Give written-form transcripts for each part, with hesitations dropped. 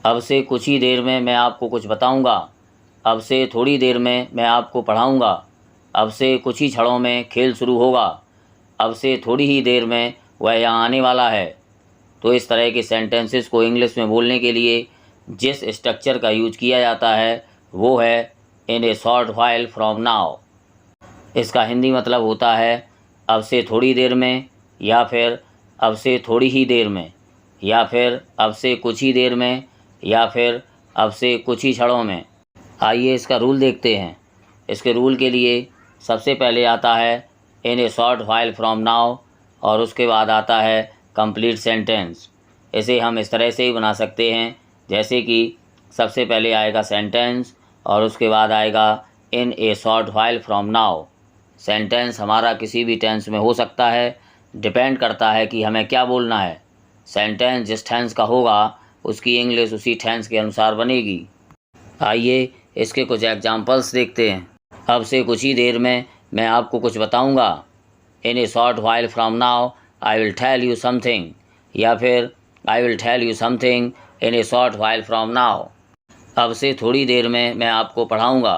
अब से कुछ ही देर में मैं आपको कुछ बताऊंगा। अब से थोड़ी देर में मैं आपको पढ़ाऊंगा। अब से कुछ ही क्षणों में खेल शुरू होगा। अब से थोड़ी ही देर में वह यहाँ आने वाला है। तो इस तरह के सेंटेंसेस को इंग्लिश में बोलने के लिए जिस स्ट्रक्चर का यूज किया जाता है वो है in a short while from now. इसका हिंदी मतलब होता है अब से थोड़ी देर में, या फिर अब से थोड़ी ही देर में, या फिर अब से कुछ ही देर में, या फिर अब से कुछ ही क्षणों में। आइए इसका रूल देखते हैं। इसके रूल के लिए सबसे पहले आता है in a short while from now और उसके बाद आता है कंप्लीट सेंटेंस। इसे हम इस तरह से ही बना सकते हैं जैसे कि सबसे पहले आएगा सेंटेंस और उसके बाद आएगा in a short while from now. Sentence हमारा किसी भी टेंस में हो सकता है, डिपेंड करता है कि हमें क्या बोलना है। सेंटेंस जिस टेंस का होगा उसकी इंग्लिश उसी टेंस के अनुसार बनेगी। आइए इसके कुछ एग्जांपल्स देखते हैं। अब से कुछ ही देर में मैं आपको कुछ बताऊंगा। In a short while from now I will tell you something, या फिर I will tell you something in a short while from now. अब से थोड़ी देर में मैं आपको पढ़ाऊंगा।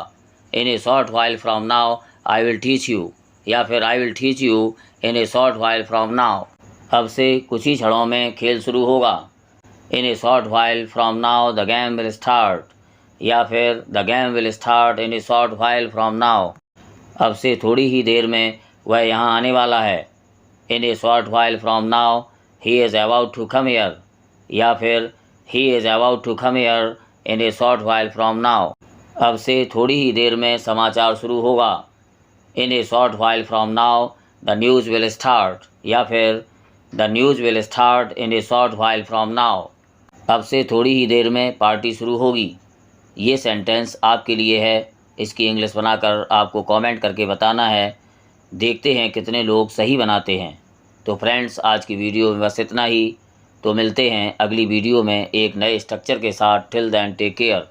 In a short while from now I will teach you, या फिर I will teach you in a short while from now. अब से कुछ ही क्षणों में खेल शुरू होगा। In a short while from now the game will start, या फिर the game will start in a short while from now. अब से थोड़ी ही देर में वह यहाँ आने वाला है। In a short while from now he is about to come here, या फिर he is about to come here in a short while from now. अब से थोड़ी ही देर में समाचार शुरू होगा। In a short while from now the news will start, या फिर the news will start in a short while from now. अब से थोड़ी ही देर में पार्टी शुरू होगी। ये सेंटेंस आपके लिए है। इसकी इंग्लिश बनाकर आपको कमेंट करके बताना है। देखते हैं कितने लोग सही बनाते हैं। तो फ्रेंड्स, आज की वीडियो में बस इतना ही। तो मिलते हैं अगली वीडियो में एक नए स्ट्रक्चर के साथ। Till then take care.